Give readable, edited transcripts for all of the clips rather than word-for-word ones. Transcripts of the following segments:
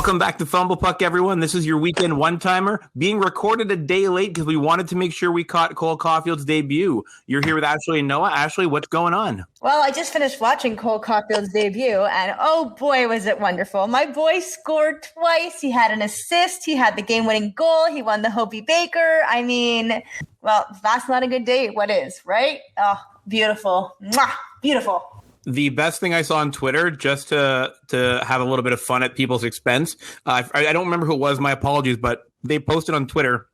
Welcome back to Fumble Puck, everyone. This is your weekend one-timer being recorded a day late because we wanted to make sure we caught Cole Caufield's debut. You're here with Ashley and Noah. Ashley, what's going on? Well, I just finished watching Cole Caufield's debut, and oh boy, was it wonderful. My boy scored twice. He had an assist. He had the game-winning goal. He won the Hobie Baker. I mean, well, if that's not a good day, what is, right? Oh, beautiful. Mwah, beautiful. The best thing I saw on Twitter, just to have a little bit of fun at people's expense, I don't remember who it was, my apologies, but they posted on Twitter,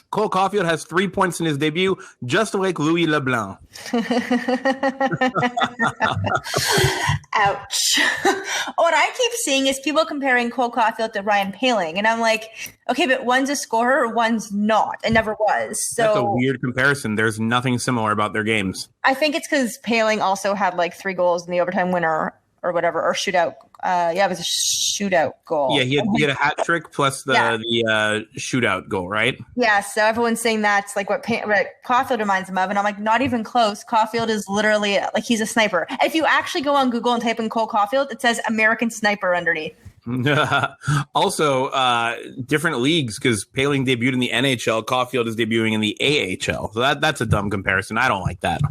Cole Caufield has 3 points in his debut, just like Louis Leblanc. Ouch. What I keep seeing is people comparing Cole Caufield to Ryan Poehling, and I'm like, okay, but one's a scorer, one's not, and never was. So that's a weird comparison. There's nothing similar about their games. I think it's because Poehling also had like 3 goals in the overtime winner or whatever, or shootout. It was a shootout goal. Yeah, he had a hat trick plus the shootout goal, right? Yeah, so everyone's saying that's like what Caufield reminds him of, and I'm like, not even close. Caufield is literally like he's a sniper. If you actually go on Google and type in Cole Caufield, it says American Sniper underneath. Also, different leagues because Poehling debuted in the NHL, Caufield is debuting in the AHL. So that's a dumb comparison. I don't like that.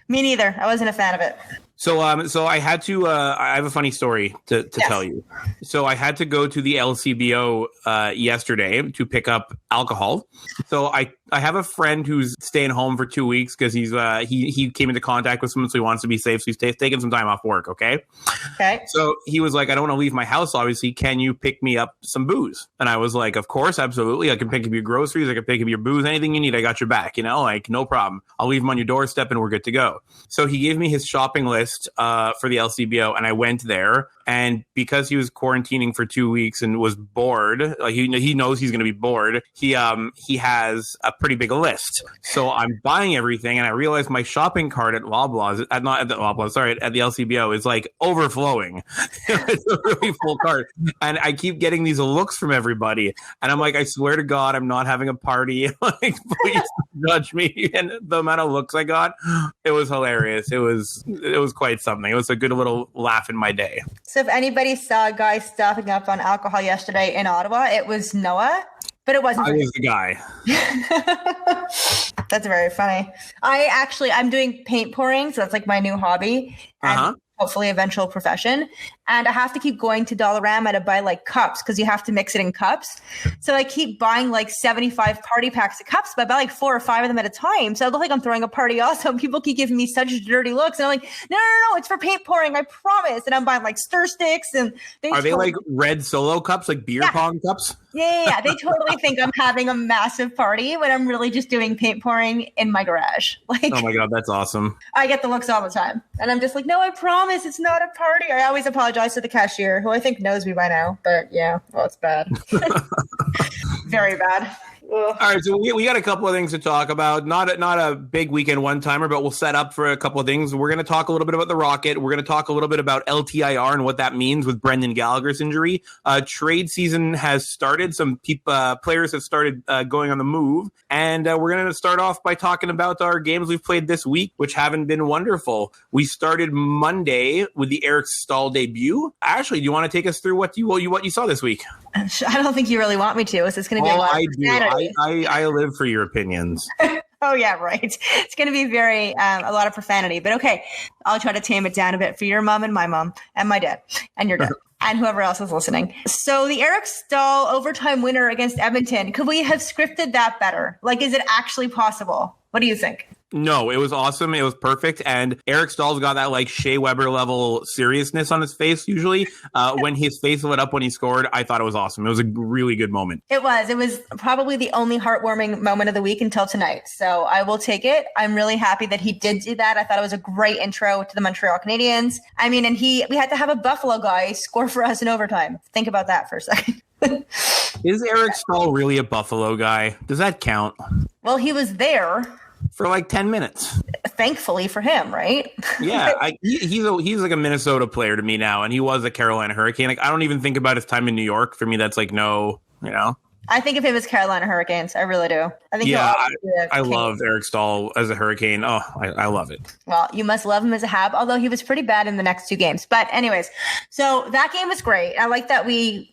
Me neither. I wasn't a fan of it. So I had to, I have a funny story to tell you. So I had to go to the LCBO yesterday to pick up alcohol. So I have a friend who's staying home for 2 weeks because he came into contact with someone, so he wants to be safe. So he's taking some time off work. Okay. So he was like, I don't want to leave my house, obviously. Can you pick me up some booze? And I was like, of course, absolutely. I can pick up your groceries. I can pick up your booze. Anything you need, I got your back. Like, no problem. I'll leave them on your doorstep and we're good to go. So he gave me his shopping list for the LCBO, and I went there. And because he was quarantining for 2 weeks and was bored, like he knows he's going to be bored, he has a pretty big list. So I'm buying everything, and I realized my shopping cart at Loblaws, at the LCBO, is like overflowing. It's a really full cart, and I keep getting these looks from everybody, and I'm like, I swear to God, I'm not having a party. Like, please judge me. And the amount of looks I got, it was hilarious. It was quite something. It was a good little laugh in my day. So if anybody saw a guy stocking up on alcohol yesterday in Ottawa, it was Noah, but it wasn't. I was the guy. That's very funny. I'm doing paint pouring, so that's like my new hobby. And hopefully eventual profession. And I have to keep going to Dollarama to buy like cups because you have to mix it in cups. So I keep buying like 75 party packs of cups, but I buy like 4 or 5 of them at a time. So I look like I'm throwing a party also. People keep giving me such dirty looks. And I'm like, no, it's for paint pouring. I promise. And I'm buying like stir sticks. And are they like red Solo cups, like beer pong cups? Yeah. They totally think I'm having a massive party when I'm really just doing paint pouring in my garage. Like, oh my God, that's awesome. I get the looks all the time. And I'm just like, no, I promise it's not a party. I always apologize to the cashier, who I think knows me by now. But yeah, well, it's bad. Very bad. Ugh. All right, so we got a couple of things to talk about. Not a big weekend one-timer, but we'll set up for a couple of things. We're going to talk a little bit about the Rocket. We're going to talk a little bit about LTIR and what that means with Brendan Gallagher's injury. Trade season has started. Some players have started going on the move. And we're going to start off by talking about our games we've played this week, which haven't been wonderful. We started Monday with the Eric Stahl debut. Ashley, do you want to take us through what you saw this week? I don't think you really want me to. It's going to be a lot of profanity. I live for your opinions. Oh, yeah, right. It's going to be a lot of profanity. But okay, I'll try to tame it down a bit for your mom and my mom and my dad and your dad and whoever else is listening. So the Eric Stahl overtime winner against Edmonton, could we have scripted that better? Like, is it actually possible? What do you think? No, it was awesome. It was perfect. And Eric Stahl's got that like Shea Weber level seriousness on his face usually. When his face lit up when he scored, I thought it was awesome. It was a really good moment. It was. It was probably the only heartwarming moment of the week until tonight. So I will take it. I'm really happy that he did do that. I thought it was a great intro to the Montreal Canadiens. I mean, and we had to have a Buffalo guy score for us in overtime. Think about that for a second. Is Eric Stahl really a Buffalo guy? Does that count? Well, he was there for like 10 minutes. Thankfully for him, right? Yeah, he's like a Minnesota player to me now, and he was a Carolina Hurricane. Like, I don't even think about his time in New York. For me, that's like no, I think of him as Carolina Hurricanes. I really do. I think. Yeah, I love Eric Stahl as a Hurricane. Oh, I love it. Well, you must love him as a Hab, although he was pretty bad in the next 2 games. But anyways, so that game was great. I like that we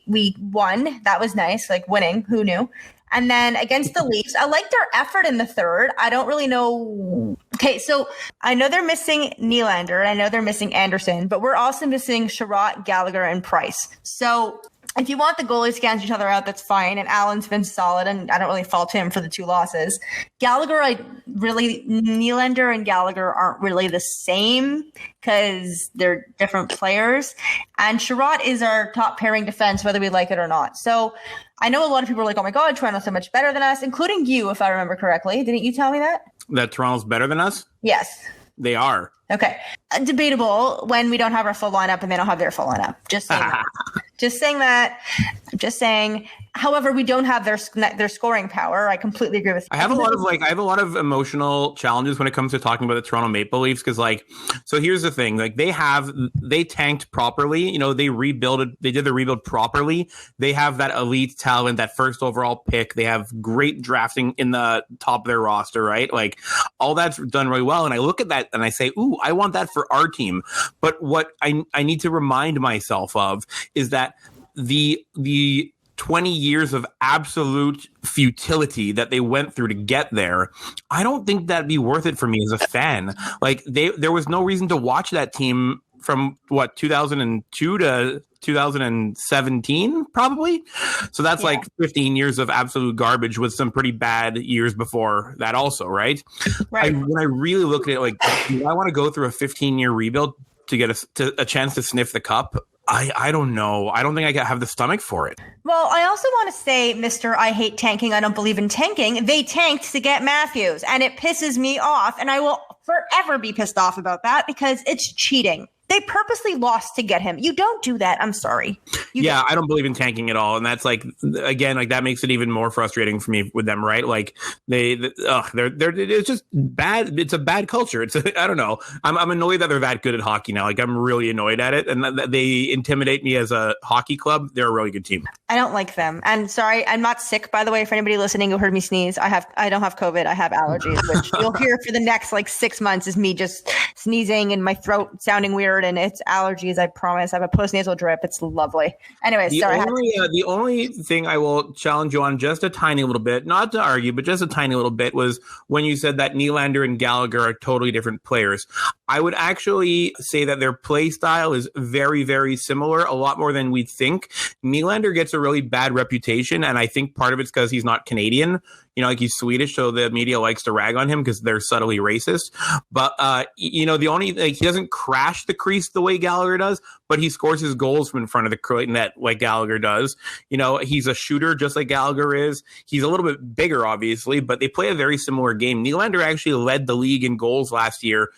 won. That was nice, like winning. Who knew? And then against the Leafs, I liked their effort in the third. I don't really know. Okay, so I know they're missing Nylander. I know they're missing Anderson, but we're also missing Sherratt, Gallagher, and Price. So if you want the goalies to cancel each other out, that's fine. And Allen's been solid, and I don't really fault him for the 2 losses. Gallagher, Nylander and Gallagher aren't really the same because they're different players. And Sherratt is our top pairing defense, whether we like it or not. So I know a lot of people are like, oh my God, Toronto's so much better than us, including you, if I remember correctly. Didn't you tell me that? That Toronto's better than us? Yes. They are. Okay. Debatable when we don't have our full lineup and they don't have their full lineup. Just saying that. Just saying that. I'm just saying. However, we don't have their scoring power. I completely agree with you. I have a lot of emotional challenges when it comes to talking about the Toronto Maple Leafs because so here's the thing, they tanked properly. You know, they did the rebuild properly. They have that elite talent, that first overall pick. They have great drafting in the top of their roster, right? Like all that's done really well. And I look at that and I say, ooh, I want that for our team. But what I need to remind myself of is that the 20 years of absolute futility that they went through to get there, I don't think that'd be worth it for me as a fan. Like there was no reason to watch that team from 2002 to 2017 probably. So that's like 15 years of absolute garbage with some pretty bad years before that also, right? When I really look at it, like, do I want to go through a 15-year rebuild to get a chance to sniff the cup? I don't know. I don't think I have the stomach for it. Well, I also want to say, Mr. I hate tanking. I don't believe in tanking. They tanked to get Matthews, and it pisses me off. And I will forever be pissed off about that because it's cheating. They purposely lost to get him. You don't do that. I'm sorry. I don't believe in tanking at all. And that's that makes it even more frustrating for me with them, right? Like it's just bad. It's a bad culture. I don't know. I'm annoyed that they're that good at hockey now. Like I'm really annoyed at it. And that they intimidate me as a hockey club. They're a really good team. I don't like them. And sorry, I'm not sick, by the way, for anybody listening who heard me sneeze. I don't have COVID. I have allergies, which you'll hear for the next 6 months is me just sneezing and my throat sounding weird. And it's allergies, I promise. I have a postnasal drip. It's lovely. Anyways, the only thing I will challenge you on just a tiny little bit, not to argue, but just a tiny little bit, was when you said that Nylander and Gallagher are totally different players. I would actually say that their play style is very, very similar, a lot more than we'd think. Nylander gets a really bad reputation, and I think part of it's because he's not Canadian. You know, like he's Swedish, so the media likes to rag on him because they're subtly racist. But, he doesn't crash the crease the way Gallagher does, but he scores his goals from in front of the net like Gallagher does. You know, he's a shooter just like Gallagher is. He's a little bit bigger, obviously, but they play a very similar game. Nylander actually led the league in goals last year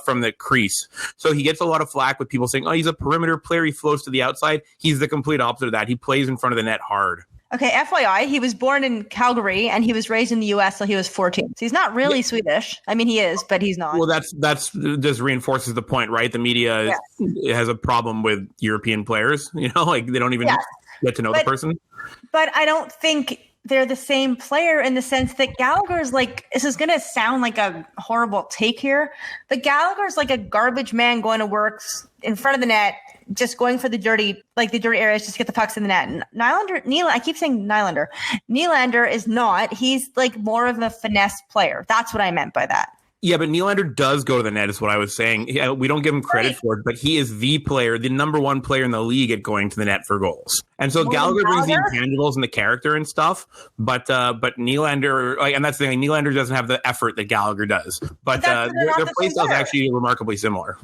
from the crease. So he gets a lot of flack with people saying, oh, he's a perimeter player. He flows to the outside. He's the complete opposite of that. He plays in front of the net hard. Okay, FYI, he was born in Calgary and he was raised in the U.S. till he was 14. So he's not really Swedish. I mean, he is, but he's not. Well, that's just reinforces the point, right? The media has a problem with European players. You know, like they don't even get to know the person. But I don't think they're the same player in the sense that Gallagher's this is going to sound like a horrible take here, but Gallagher's like a garbage man going to work in front of the net, just going for the dirty areas, just to get the pucks in the net. And I keep saying Nylander. Nylander is not. He's more of a finesse player. That's what I meant by that. Yeah, but Nylander does go to the net is what I was saying. We don't give him credit for it, but he is the player, the number one player in the league at going to the net for goals. And so Gallagher brings the intangibles and the character and stuff, but Nylander, and that's the thing, Nylander doesn't have the effort that Gallagher does. But their play style is actually remarkably similar.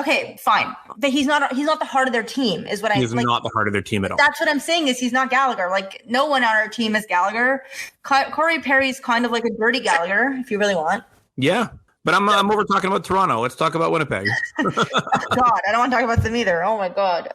Okay, fine. But he's not the heart of their team, is what I mean. He's not the heart of their team at all. That's what I'm saying is he's not Gallagher. No one on our team is Gallagher. Corey Perry's kind of like a dirty Gallagher, if you really want. Yeah, but I'm over talking about Toronto. Let's talk about Winnipeg. God, I don't want to talk about them either. Oh my God.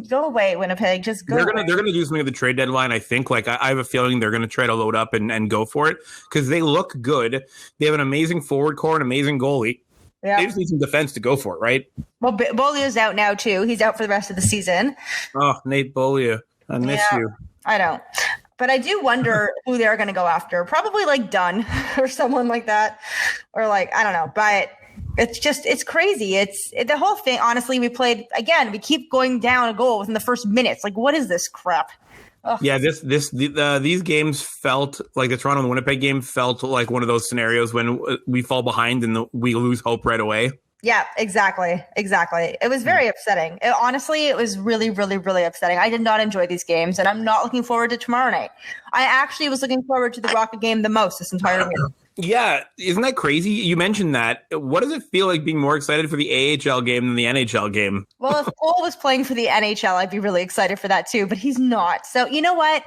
Go away, Winnipeg. Just go. They're gonna do something at the trade deadline. I think. I have a feeling they're gonna try to load up and go for it because they look good. They have an amazing forward core, an amazing goalie. Yeah. They just need some defense to go for it, right? Well, Beaulieu's out now too. He's out for the rest of the season. Oh, Nate Beaulieu, I miss you. I don't. But I do wonder who they're going to go after. Probably like Dunn or someone like that. Or like, I don't know. But it's crazy. The whole thing. Honestly, we keep going down a goal within the first minutes. Like, what is this crap? Ugh. Yeah, these games felt like the Toronto and Winnipeg game felt like one of those scenarios when we fall behind and we lose hope right away. Yeah, exactly. It was very upsetting. Honestly, it was really, really, really upsetting. I did not enjoy these games, and I'm not looking forward to tomorrow night. I actually was looking forward to the Rocket game the most this entire week. Yeah, isn't that crazy? You mentioned that. What does it feel like being more excited for the AHL game than the NHL game? Well, if Cole was playing for the NHL, I'd be really excited for that too, but he's not. So you know what?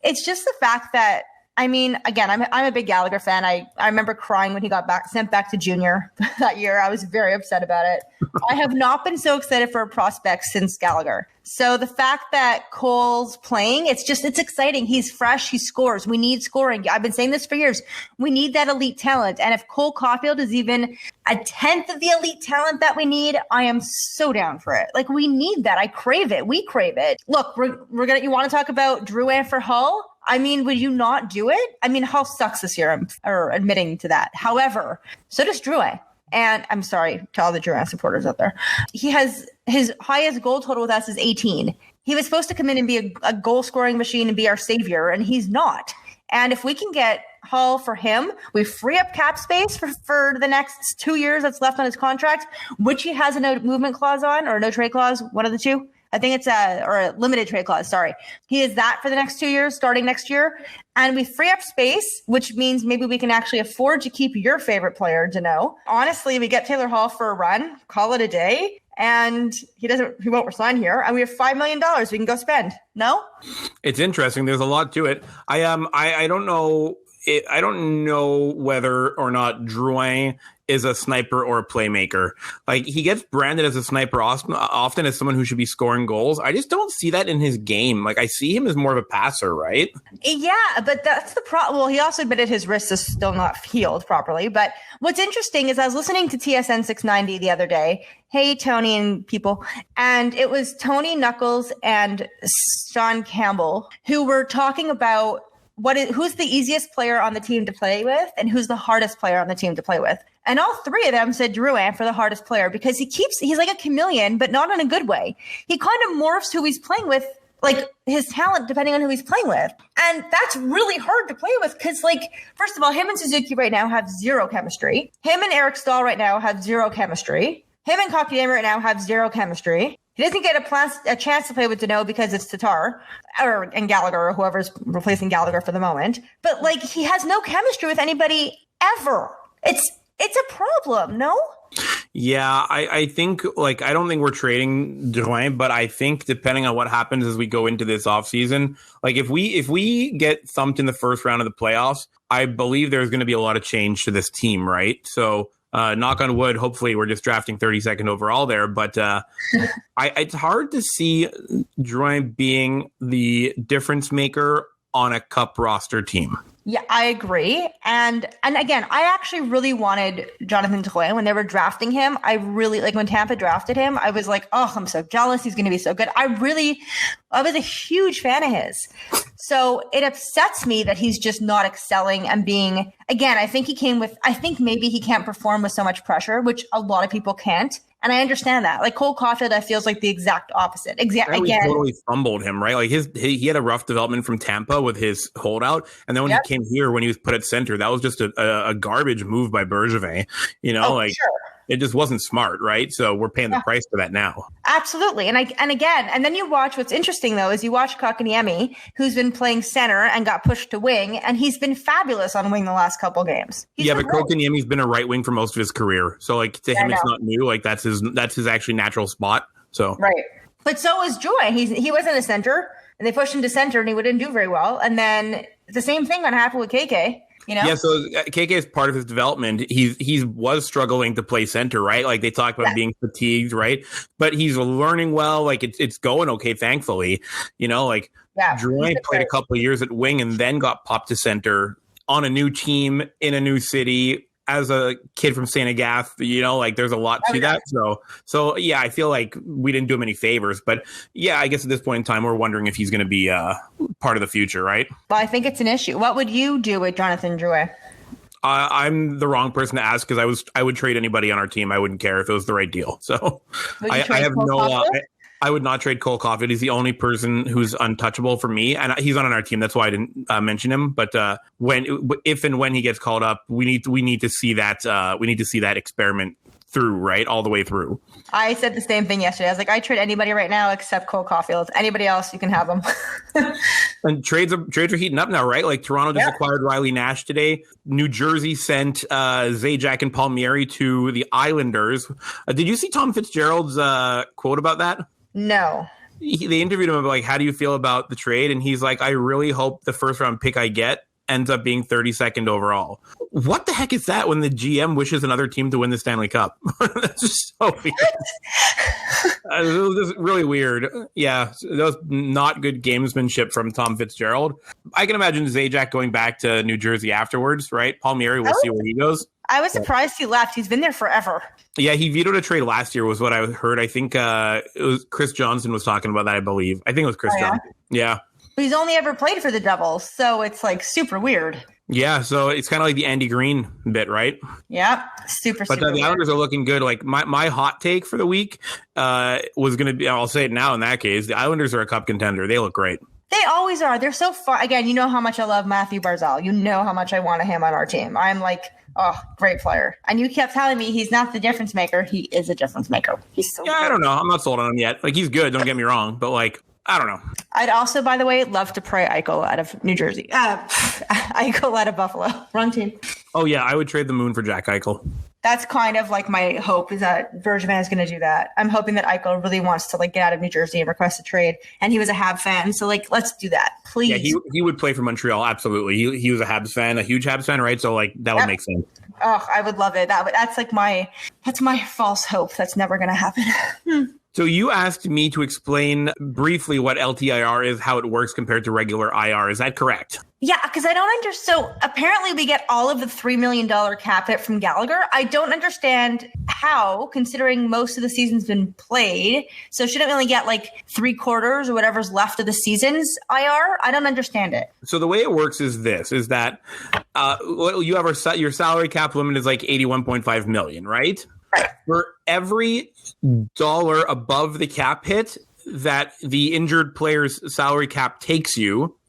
It's just the fact that, I mean, again, I'm a big Gallagher fan. I remember crying when he got sent back to junior that year. I was very upset about it. I have not been so excited for a prospect since Gallagher. So the fact that Cole's playing, it's exciting. He's fresh. He scores. We need scoring. I've been saying this for years. We need that elite talent. And if Cole Caufield is even a tenth of the elite talent that we need, I am so down for it. Like, we need that. I crave it. We crave it. Look, you want to talk about Drouin for Hull? I mean, would you not do it? I mean, Hull sucks this year, or admitting to that. However, so does Drouin. And I'm sorry to all the Drouin supporters out there. He has his highest goal total with us is 18. He was supposed to come in and be a goal scoring machine and be our savior, and he's not. And if we can get Hull for him, we free up cap space for the next 2 years that's left on his contract, which he has a no movement clause on, or no trade clause, one of the two. I think it's a limited trade clause. Sorry. He is that for the next 2 years, starting next year. And we free up space, which means maybe we can actually afford to keep your favorite player, Danault. Honestly, we get Taylor Hall for a run, call it a day, and he won't resign here. And we have $5 million we can go spend. No? It's interesting. There's a lot to it. I don't know. I don't know whether or not Drouin is a sniper or a playmaker. Like, he gets branded as a sniper often as someone who should be scoring goals. I just don't see that in his game. Like, I see him as more of a passer, right? Yeah, but that's the problem. Well, he also admitted his wrist is still not healed properly. But what's interesting is I was listening to TSN 690 the other day. Hey, Tony and people. And it was Tony Knuckles and Sean Campbell who were talking about who's the easiest player on the team to play with and who's the hardest player on the team to play with. And all three of them said Drouin for the hardest player because he's like a chameleon, but not in a good way. He kind of morphs who he's playing with, like his talent, depending on who he's playing with. And that's really hard to play with because, like, first of all, him and Suzuki right now have zero chemistry. Him and Eric Stahl right now have zero chemistry. Him and Caufield right now have zero chemistry. He doesn't get a chance to play with Danault because it's Tatar and Gallagher or whoever's replacing Gallagher for the moment. But, like, he has no chemistry with anybody ever. It's a problem, no? Yeah, I think, like, I don't think we're trading Drouin, but I think depending on what happens as we go into this offseason, like, if we get thumped in the first round of the playoffs, I believe there's going to be a lot of change to this team, right? So, knock on wood, hopefully we're just drafting 32nd overall there. But it's hard to see Drouin being the difference maker on a cup roster team. Yeah, I agree. And again, I actually really wanted Jonathan Drouin when they were drafting him. I really, like, when Tampa drafted him, I was like, oh, I'm so jealous. He's going to be so good. I was a huge fan of his. So it upsets me that he's just not excelling and being, again, I think maybe he can't perform with so much pressure, which a lot of people can't. And I understand that. Like, Cole Caufield, I feels like the exact opposite. Again, totally fumbled him, right? Like, he had a rough development from Tampa with his holdout, and then when he came here, when he was put at center, that was just a garbage move by Bergevin. You know, sure. It just wasn't smart, right? So we're paying the price for that now. Absolutely. And then you watch, what's interesting though, is you watch Kotkaniemi, who's been playing center and got pushed to wing, and he's been fabulous on wing the last couple games. But Kotkaniemi's been a right wing for most of his career. So, like, to him, it's not new. Like, that's his actually natural spot. So right. But so is Joy. He wasn't a center, and they pushed him to center, and he didn't do very well. And then the same thing happened with KK. You know? Yeah, so KK is part of his development. He was struggling to play center, right? Like, they talk about being fatigued, right? But he's learning well. Like, it's going okay, thankfully. You know, like, Drouin played a couple of years at wing and then got popped to center on a new team in a new city, as a kid from St. Agathe, like there's a lot to that. So yeah, I feel like we didn't do him any favors, but yeah, I guess at this point in time, we're wondering if he's going to be part of the future, right? Well, I think it's an issue. What would you do with Jonathan Drouin? I'm the wrong person to ask because I would trade anybody on our team. I wouldn't care if it was the right deal. So I have no. I would not trade Cole Caufield. He's the only person who's untouchable for me, and he's not on our team. That's why I didn't mention him. But if and when he gets called up, we need to see that. We need to see that experiment through, right, all the way through. I said the same thing yesterday. I was like, I trade anybody right now except Cole Caufield. Anybody else, you can have them. And trades are heating up now, right? Like Toronto just acquired Riley Nash today. New Jersey sent Zajac and Palmieri to the Islanders. Did you see Tom Fitzgerald's quote about that? No. They interviewed him about like, how do you feel about the trade? And he's like, I really hope the first round pick I get ends up being 32nd overall. What the heck is that when the GM wishes another team to win the Stanley Cup? That's just so weird. It was just really weird. Yeah, that was not good gamesmanship from Tom Fitzgerald. I can imagine Zajac going back to New Jersey afterwards, right? Palmieri, we'll see where he goes. I was surprised he left. He's been there forever. Yeah, he vetoed a trade last year was what I heard. I think it was Chris Johnson was talking about that, I believe. I think it was Chris Johnson. Yeah. He's only ever played for the Devils, so it's like super weird. Yeah, so it's kind of like the Andy Green bit, right? Yeah, super But the Islanders are looking good. Like my hot take for the week was going to be, I'll say it now in that case, the Islanders are a cup contender. They look great. They always are. They're so far. Again, you know how much I love Matthew Barzal. You know how much I want him on our team. I'm like, oh, great player. And you kept telling me he's not the difference maker. He is a difference maker. He's so good. I don't know. I'm not sold on him yet. Like, he's good. Don't get me wrong. But, like, I don't know. I'd also, by the way, love to pray Eichel out of New Jersey. Eichel out of Buffalo. Wrong team. Oh, yeah. I would trade the moon for Jack Eichel. That's kind of like my hope is that Bergevin is going to do that. I'm hoping that Eichel really wants to like get out of New Jersey and request a trade. And he was a Habs fan. So like, let's do that, please. Yeah, he would play for Montreal. Absolutely. He was a Habs fan, a huge Habs fan, right? So like that would make sense. Oh, I would love it. That's my false hope. That's never going to happen. So you asked me to explain briefly what LTIR is, how it works compared to regular IR. Is that correct? Yeah, because I don't understand. So apparently we get all of the $3 million cap hit from Gallagher. I don't understand how, considering most of the season's been played. So shouldn't we only get like 3/4 or whatever's left of the season's IR? I don't understand it. So the way it works is this, is that you have your salary cap limit is like $81.5 million, right? Right. For every dollar above the cap hit that the injured player's salary cap takes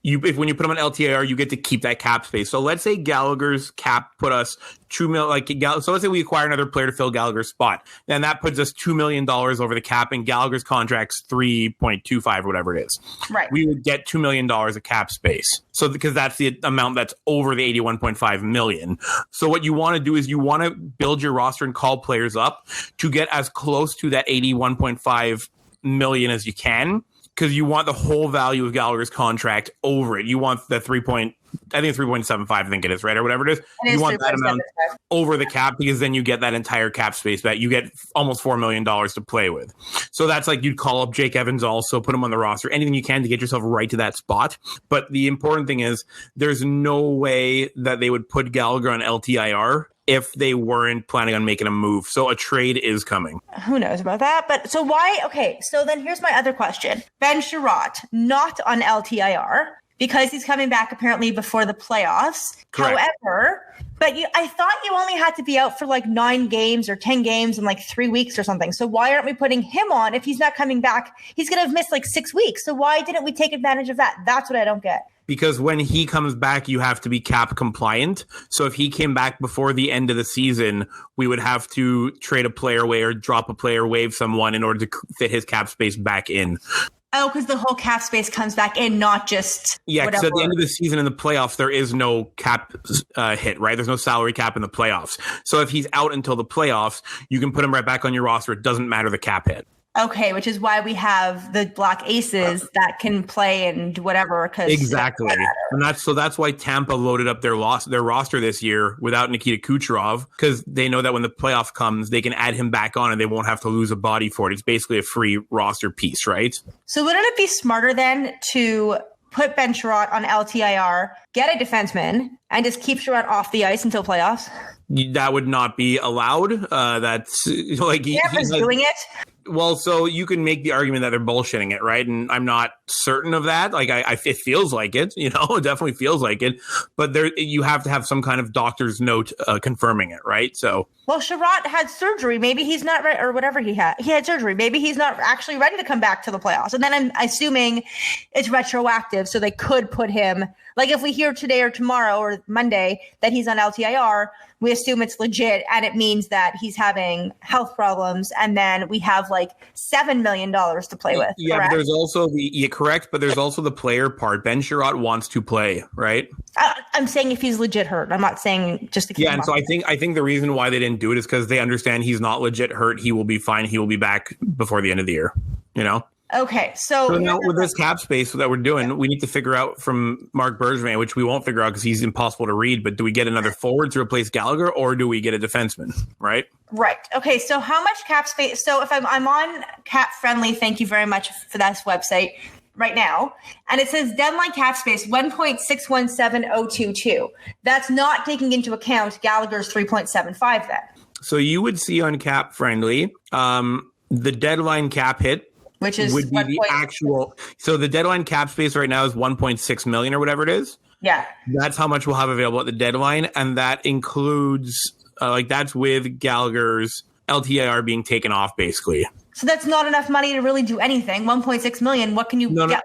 when you put them on LTIR, you get to keep that cap space. So let's say Gallagher's cap put us $2 million. So let's say we acquire another player to fill Gallagher's spot. Then that puts us $2 million over the cap, and Gallagher's contract's 3.25 or whatever it is. Right. We would get $2 million of cap space. So because that's the amount that's over the 81.5 million. So what you want to do is you want to build your roster and call players up to get as close to that 81.5 million as you can, because you want the whole value of Gallagher's contract over it. You want the 3.75, I think it is, right? Or whatever it is. You want that amount over the cap, because then you get that entire cap space back. You get almost $4 million to play with. So that's like, you'd call up Jake Evans also, put him on the roster, anything you can to get yourself right to that spot. But the important thing is there's no way that they would put Gallagher on LTIR if they weren't planning on making a move. So a trade is coming. Who knows about that? But so why? Okay, so then here's my other question. Ben Sherratt, not on LTIR, because he's coming back apparently before the playoffs. Correct. However, but I thought you only had to be out for like 9 games or 10 games in like 3 weeks or something. So why aren't we putting him on if he's not coming back? He's going to have missed like 6 weeks. So why didn't we take advantage of that? That's what I don't get. Because when he comes back, you have to be cap compliant. So if he came back before the end of the season, we would have to trade a player away or drop a player, waive someone in order to fit his cap space back in. Oh, because the whole cap space comes back in, not just because at the end of the season in the playoffs, there is no cap hit, right? There's no salary cap in the playoffs. So if he's out until the playoffs, you can put him right back on your roster. It doesn't matter the cap hit. Okay, which is why we have the Black Aces that can play and whatever. Exactly, and that's why Tampa loaded up their roster this year without Nikita Kucherov, because they know that when the playoff comes, they can add him back on and they won't have to lose a body for it. It's basically a free roster piece, right? So wouldn't it be smarter then to put Ben Sherratt on LTIR, get a defenseman, and just keep Sherratt off the ice until playoffs? that would not be allowed. That's like he's doing it. Well, so you can make the argument that they're bullshitting it, right? And I'm not certain of that. Like, it feels like it, it definitely feels like it. But you have to have some kind of doctor's note confirming it, right? So, well, Sherratt had surgery. Maybe he's not ready, or whatever he had. He had surgery. Maybe he's not actually ready to come back to the playoffs. And then I'm assuming it's retroactive, so they could put him. Like, if we hear today or tomorrow or Monday that he's on LTIR, we assume it's legit, and it means that he's having health problems, and then we have like $7 million to play with. Yeah, correct? But there's also correct, but there's also the player part. Ben Sherratt wants to play, right? I'm saying if he's legit hurt. I'm not saying just to keep him and so up. I think the reason why they didn't do it is because they understand he's not legit hurt. He will be fine. He will be back before the end of the year. Okay, so now with this cap space that we're doing, we need to figure out from Mark Bergevin, which we won't figure out because he's impossible to read, but do we get another forward to replace Gallagher, or do we get a defenseman, right? Right. Okay, so how much cap space? So if I'm on Cap Friendly, thank you very much for that website right now, and it says deadline cap space 1.617022. That's not taking into account Gallagher's 3.75 then. So you would see on Cap Friendly, the deadline cap hit, which would be the actual. So the deadline cap space right now is 1.6 million or whatever it is. Yeah, that's how much we'll have available at the deadline, and that includes that's with Gallagher's LTIR being taken off, basically. So that's not enough money to really do anything. 1.6 million. What can you get?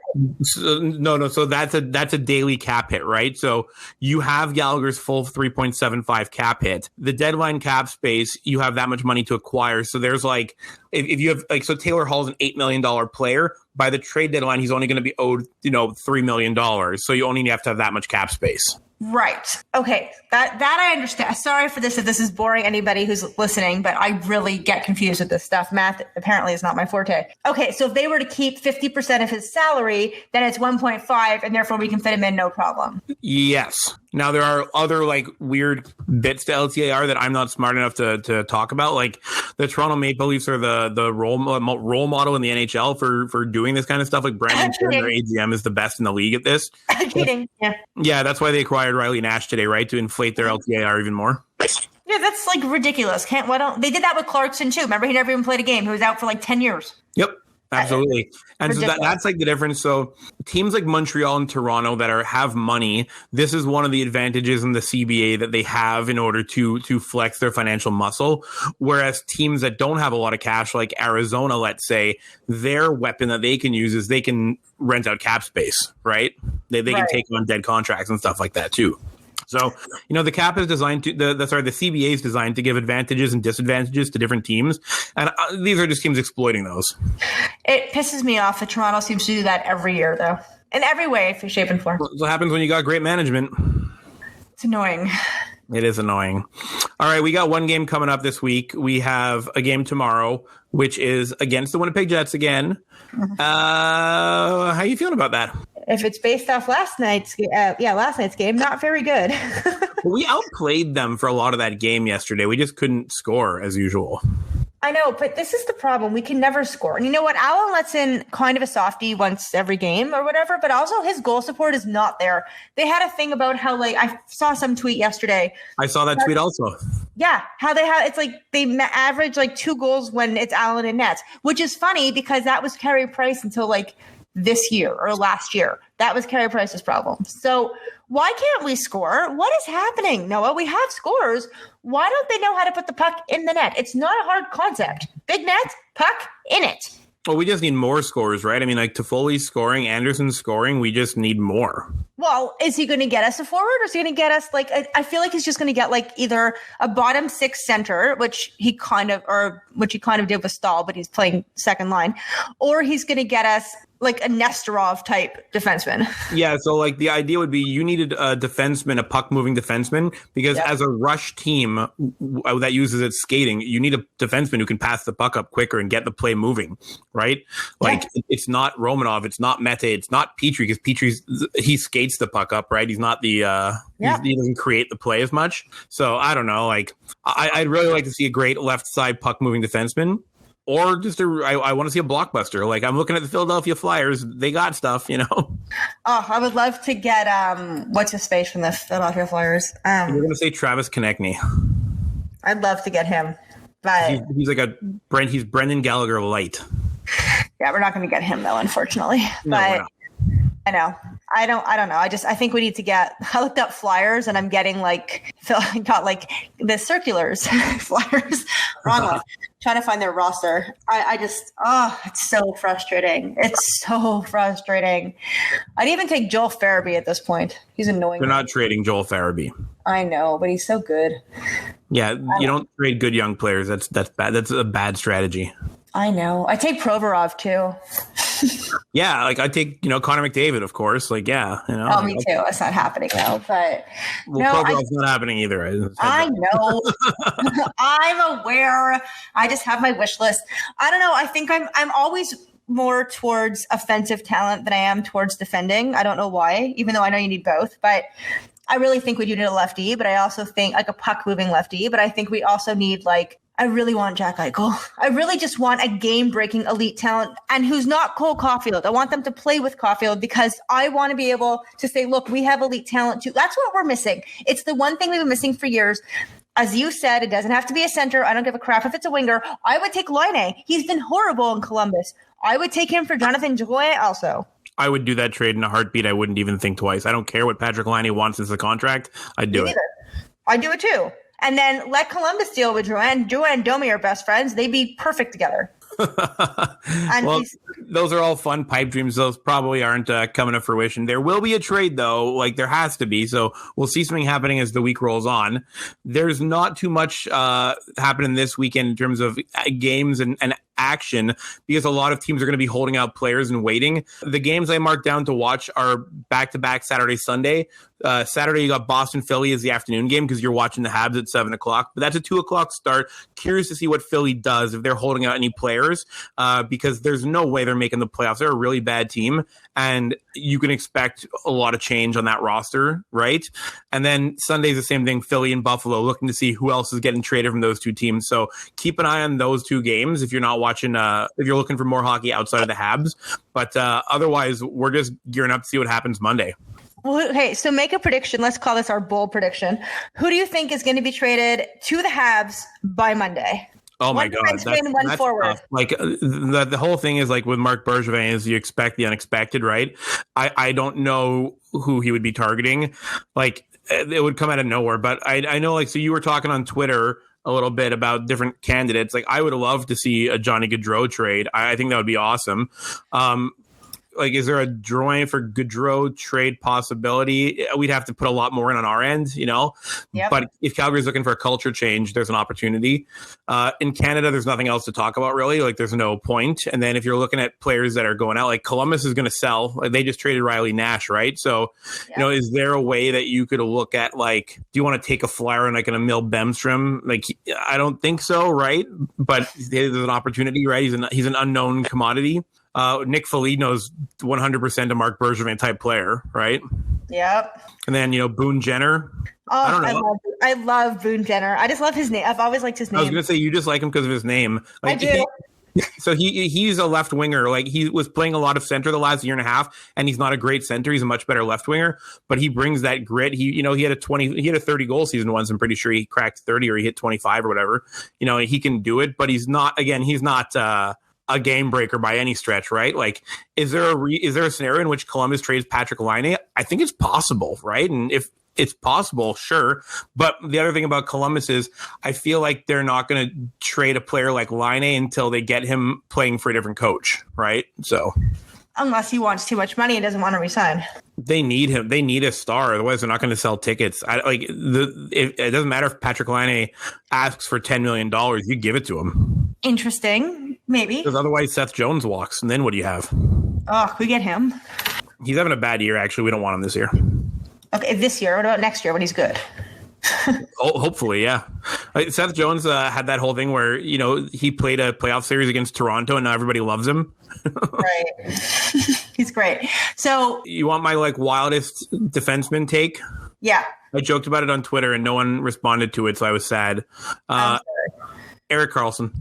No. So that's a daily cap hit, right? So you have Gallagher's full 3.75 cap hit. The deadline cap space, you have that much money to acquire. So there's like, if you have so Taylor Hall's an $8 million player. By the trade deadline, he's only going to be owed, $3 million. So you only have to have that much cap space. Right. Okay. That I understand. Sorry for this if this is boring anybody who's listening, but I really get confused with this stuff. Math apparently is not my forte. Okay. So if they were to keep 50% of his salary, then it's 1.5 and therefore we can fit him in no problem. Yes. Now there are other like weird bits to LTIR that I'm not smart enough to talk about. Like the Toronto Maple Leafs are the role model in the NHL for doing this kind of stuff. Like Brandon Turner, their AGM, is the best in the league at this. I'm kidding. Yeah. Yeah, that's why they acquired Riley Nash today, right? To inflate their LTIR even more. Yeah, that's like ridiculous. They did that with Clarkson too. Remember, he never even played a game. He was out for like 10 years. Yep. Absolutely. And so that's like the difference. So teams like Montreal and Toronto that have money, this is one of the advantages in the CBA that they have in order to flex their financial muscle. Whereas teams that don't have a lot of cash, like Arizona, let's say, their weapon that they can use is they can rent out cap space, right? They can take on dead contracts and stuff like that too. So, the cap is designed to the CBA is designed to give advantages and disadvantages to different teams. And these are just teams exploiting those. It pisses me off that Toronto seems to do that every year, though. In every way, shape, and form. That's what happens when you got great management. It's annoying. It is annoying. All right, we got one game coming up this week. We have a game tomorrow, which is against the Winnipeg Jets again. Mm-hmm. How are you feeling about that? If it's based off last night's game, not very good. We outplayed them for a lot of that game yesterday. We just couldn't score as usual. I know, but this is the problem. We can never score. And you know what? Allen lets in kind of a softie once every game or whatever, but also his goal support is not there. They had a thing about how, like, I saw some tweet yesterday. I saw that tweet also. Yeah, how it's like they average like 2 goals when it's Allen and nets, which is funny because that was Carey Price until like this year or last year. That was Carey Price's problem. So why can't we score? What is happening, Noah? We have scores. Why don't they know how to put the puck in the net? It's not a hard concept. Big net, puck in it. Well, we just need more scores, right? I mean, like Toffoli's scoring, Anderson's scoring. We just need more. Well, is he going to get us a forward, or is he going to get us like? I feel like he's just going to get like either a bottom 6 center, which he kind of did with Stahl, but he's playing second line, or he's going to get us like a Nestorov type defenseman. Yeah, so like the idea would be you needed a defenseman, a puck moving defenseman, because as a rush team that uses its skating, you need a defenseman who can pass the puck up quicker and get the play moving, right? Like it's not Romanov, it's not Mete, it's not Petrie, because he skates the puck up, right? He's not the he doesn't create the play as much. So I don't know, like I'd really like to see a great left side puck moving defenseman. Or just I want to see a blockbuster. Like I'm looking at the Philadelphia Flyers. They got stuff, Oh, I would love to get what's his face from the Philadelphia Flyers. You're going to say Travis Konechny. I'd love to get him, but he's like he's Brendan Gallagher light. Yeah, we're not going to get him though, unfortunately. No, but I know. I don't know. I think we need to get. I looked up flyers, and I'm getting like got like the circulars flyers. Wrong one. Trying to find their roster. I just it's so frustrating. It's so frustrating. I'd even take Joel Farabee at this point. He's annoying. They're not trading Joel Farabee. I know, but he's so good. Yeah, you don't trade good young players. That's bad. That's a bad strategy. I know. I take Provorov too. Yeah, like I take, Connor McDavid, of course. Like, yeah, Oh, me too. It's not happening though. But Provorov's not happening either. I know. I'm aware. I just have my wish list. I don't know. I think I'm always more towards offensive talent than I am towards defending. I don't know why, even though I know you need both. But I really think we do need a lefty. But I also think like a puck moving lefty. But I think we also need I really want Jack Eichel. I really just want a game-breaking elite talent and who's not Cole Caufield. I want them to play with Caufield because I want to be able to say, look, we have elite talent too. That's what we're missing. It's the one thing we've been missing for years. As you said, it doesn't have to be a center. I don't give a crap if it's a winger. I would take Laine. He's been horrible in Columbus. I would take him for Jonathan Drouin also. I would do that trade in a heartbeat. I wouldn't even think twice. I don't care what Patrick Laine wants as a contract. I'd do it. I'd do it too. And then let Columbus deal with Drouin. Drouin and Domi are best friends. They'd be perfect together. Well, those are all fun pipe dreams. Those probably aren't coming to fruition. There will be a trade, though. There has to be. So we'll see something happening as the week rolls on. There's not too much happening this weekend in terms of games and action because a lot of teams are going to be holding out players and waiting. The games I marked down to watch are back-to-back Saturday, Sunday. Saturday, you got Boston, Philly as the afternoon game because you're watching the Habs at 7 o'clock. But that's a 2 o'clock start. Curious to see what Philly does if they're holding out any players because there's no way they're making the playoffs. They're a really bad team, and you can expect a lot of change on that roster, right? And then Sunday's the same thing, Philly and Buffalo, looking to see who else is getting traded from those two teams. So keep an eye on those two games if you're not watching, if you're looking for more hockey outside of the Habs. But otherwise, we're just gearing up to see what happens Monday. Well, hey, so make a prediction. Let's call this our bold prediction. Who do you think is going to be traded to the Habs by Monday? Oh my God. That's forward. Tough. The whole thing is with Marc Bergevin is you expect the unexpected, right? I don't know who he would be targeting. It would come out of nowhere, but I know so you were talking on Twitter a little bit about different candidates. I would love to see a Johnny Gaudreau trade. I think that would be awesome. Is there a Drouin for Gaudreau trade possibility? We'd have to put a lot more in on our end, Yep. But if Calgary's looking for a culture change, there's an opportunity. In Canada, there's nothing else to talk about, really. There's no point. And then if you're looking at players that are going out, Columbus is going to sell. They just traded Riley Nash, right? So, yep. Is there a way that you could look at, do you want to take a flyer on, an Emil Bemstrom? I don't think so, right? But there's an opportunity, right? He's an unknown commodity. Nick Foligno's 100% a Marc Bergevin type player, right? Yep. And then, Boone Jenner. Oh, I don't know. I love Boone Jenner. I just love his name. I've always liked his name. I was going to say, you just like him because of his name. I do. So he's a left winger. He was playing a lot of center the last year and a half, and he's not a great center. He's a much better left winger, but he brings that grit. He had a 30 goal season once. I'm pretty sure he cracked 30 or he hit 25 or whatever. He can do it, but he's not a game breaker by any stretch, right? Is there a scenario in which Columbus trades Patrick Laine? I think it's possible, right? And if it's possible, sure. But the other thing about Columbus is I feel like they're not going to trade a player like Laine until they get him playing for a different coach, right? So unless he wants too much money and doesn't want to resign. They need him. They need a star. Otherwise, they're not going to sell tickets. It doesn't matter if Patrick Laine asks for $10 million. You give it to him. Interesting. Maybe. Because otherwise, Seth Jones walks. And then what do you have? Oh, we get him. He's having a bad year, actually. We don't want him this year. Okay, this year. What about next year when he's good? Hopefully, yeah. Seth Jones had that whole thing where, he played a playoff series against Toronto and now everybody loves him. Right. He's great. So you want my wildest defenseman take? Yeah. I joked about it on Twitter and no one responded to it, so I was sad. Erik Carlson.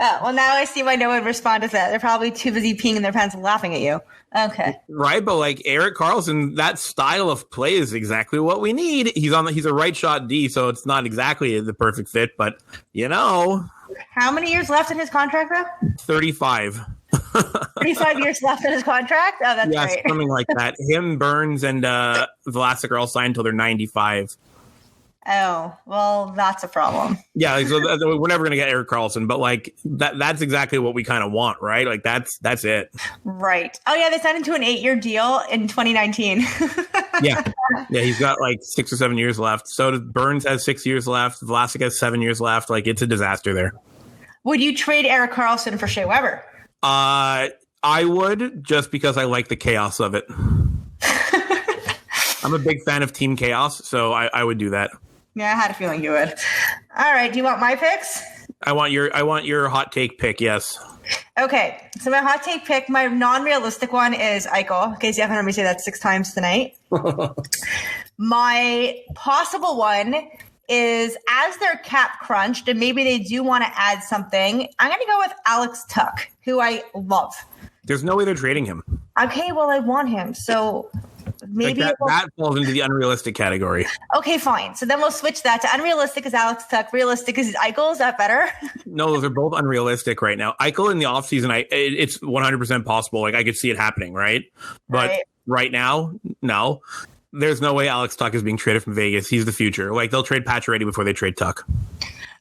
Oh, well, now I see why no one would respond to that. They're probably too busy peeing in their pants and laughing at you. Okay. Right, but like Erik Karlsson, that style of play is exactly what we need. He's a right shot D, so it's not exactly the perfect fit, but How many years left in his contract, though? 35. 35 years left in his contract? Oh, that's right. Something like that. Him, Burns, and Vlasic are all signed until they're 95. Oh, well, that's a problem. Yeah, so we're never going to get Erik Karlsson, but like that's exactly what we kind of want, right? Like that's it. Right. Oh, yeah, they signed into an 8-year deal in 2019. Yeah, he's got like 6 or 7 years left. So does Burns has 6 years left. Vlasic has 7 years left. Like it's a disaster there. Would you trade Erik Karlsson for Shea Weber? I would, just because I like the chaos of it. I'm a big fan of team chaos, so I would do that. Yeah, I had a feeling you would. All right, do you want my picks? I want your hot take pick, yes. Okay, so my hot take pick, my non-realistic one is Eichel. In case you haven't heard me say that 6 times tonight. My possible one is, as they're cap crunched and maybe they do want to add something, I'm going to go with Alex Tuch, who I love. There's no way they're trading him. Okay, well, I want him, so maybe like that falls into the unrealistic category. Okay, fine. So then we'll switch that to unrealistic is Alex Tuch, realistic is Eichel. Is that better? No, those are both unrealistic right now. Eichel in the offseason, it's 100% possible. Like I could see it happening, right? But right now, no. There's no way Alex Tuch is being traded from Vegas. He's the future. Like they'll trade Pacioretty before they trade Tuch.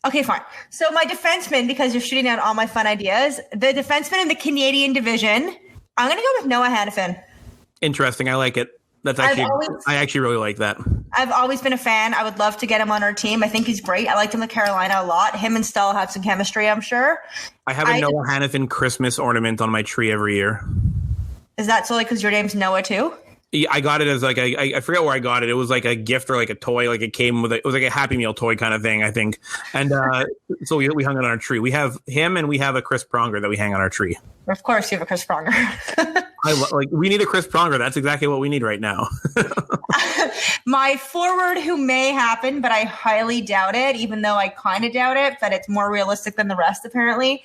Okay, fine. So my defenseman, because you're shooting down all my fun ideas, the defenseman in the Canadian division, I'm going to go with Noah Hanifin. Interesting. I like it. That's actually, I actually really like that. I've always been a fan. I would love to get him on our team. I think he's great. I liked him with Carolina a lot. Him and Stahl have some chemistry, I'm sure. I have a Noah Hanifin Christmas ornament on my tree every year. Is that solely because your name's Noah too? Yeah, I got it as like I forget where I got it. It was like a gift or like a toy. Like it came with it was like a Happy Meal toy kind of thing, I think. And so we hung it on our tree. We have him and we have a Chris Pronger that we hang on our tree. Of course, you have a Chris Pronger. We need a Chris Pronger. That's exactly what we need right now. My forward, who may happen, but I highly doubt it. Even though I kind of doubt it, but it's more realistic than the rest, apparently.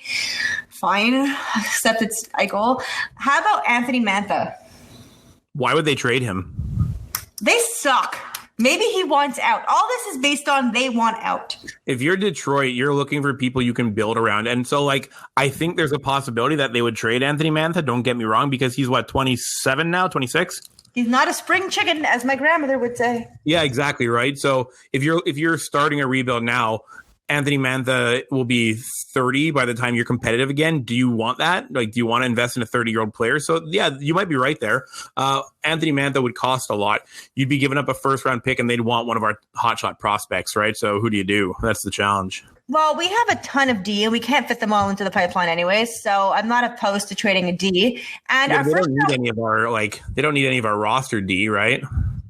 Fine, except it's Eichel. How about Anthony Mantha? Why would they trade him? They suck. Maybe he wants out. All this is based on they want out. If you're Detroit, you're looking for people you can build around. And so, like, I think there's a possibility that they would trade Anthony Mantha. Don't get me wrong, because he's, 27 now? 26? He's not a spring chicken, as my grandmother would say. Yeah, exactly, right? So if you're starting a rebuild now, Anthony Mantha will be 30 by the time you're competitive again. Do you want that? Like, do you want to invest in a 30-year-old player? So, yeah, you might be right there. Anthony Mantha would cost a lot. You'd be giving up a first-round pick, and they'd want one of our hotshot prospects, right? So who do you do? That's the challenge. Well, we have a ton of D, and we can't fit them all into the pipeline anyway. So I'm not opposed to trading a D. And they don't need any of our roster D, right?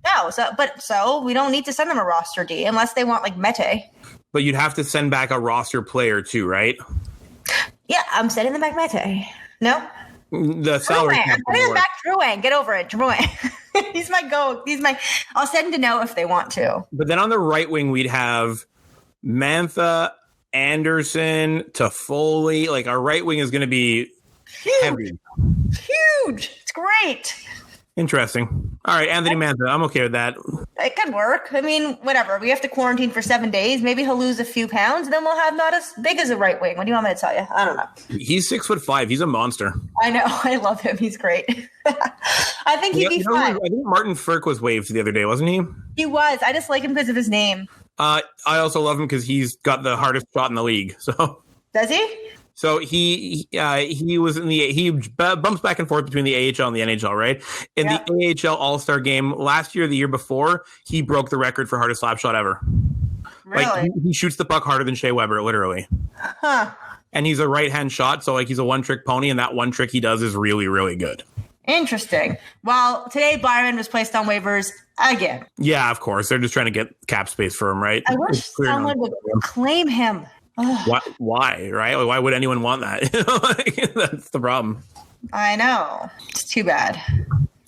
No, so we don't need to send them a roster D unless they want like Mete. But you'd have to send back a roster player too, right? Yeah, I'm sending them back Mete. No? The salary cap. I'm sending them back Drouin. Get over it, Drouin. He's my go. I'll send him to no if they want to. But then on the right wing, we'd have Mantha, Anderson, Toffoli. Like our right wing is going to be heavy. Huge. It's great. Interesting. All right, Anthony Mantha. I'm okay with that. It could work. I mean, whatever. We have to quarantine for 7 days. Maybe he'll lose a few pounds. Then we'll have not as big as a right wing. What do you want me to tell you? I don't know. He's 6'5". He's a monster. I know. I love him. He's great. I think he'd be fun. I think Martin Frk was waived the other day, wasn't he? He was. I just like him because of his name. I also love him because he's got the hardest shot in the league. So does he? So he was he bumps back and forth between the AHL and the NHL, right? In the AHL All-Star game last year, the year before, he broke the record for hardest slap shot ever. Really? Like he shoots the puck harder than Shea Weber, literally. Huh. And he's a right-hand shot, so like he's a one-trick pony, and that one trick he does is really, really good. Interesting. Well, today Byron was placed on waivers again. Yeah, of course. They're just trying to get cap space for him, right? I wish someone would claim him. Why, right? Why would anyone want that? That's the problem. I know. It's too bad.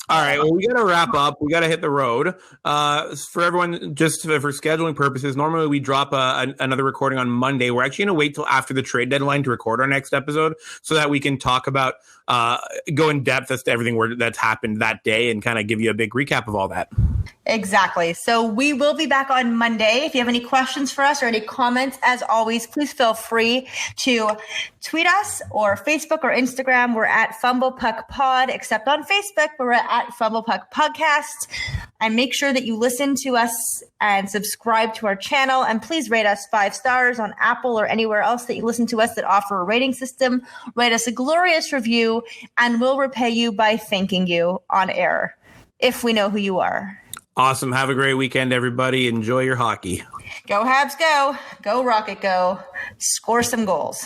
All right. Well, we got to wrap up. We got to hit the road. For everyone, just for scheduling purposes, normally we drop another recording on Monday. We're actually going to wait till after the trade deadline to record our next episode so that we can talk about, go in depth as to everything that's happened that day and kind of give you a big recap of all that. Exactly. So we will be back on Monday. If you have any questions for us or any comments, as always, please feel free to tweet us or Facebook or Instagram. We're at Fumble Puck Pod, except on Facebook, we're at Fumble Puck Podcast. And make sure that you listen to us and subscribe to our channel. And please rate us 5 stars on Apple or anywhere else that you listen to us that offer a rating system. Write us a glorious review, and we'll repay you by thanking you on air if we know who you are. Awesome. Have a great weekend, everybody. Enjoy your hockey. Go Habs, go. Go Rocket, go. Score some goals.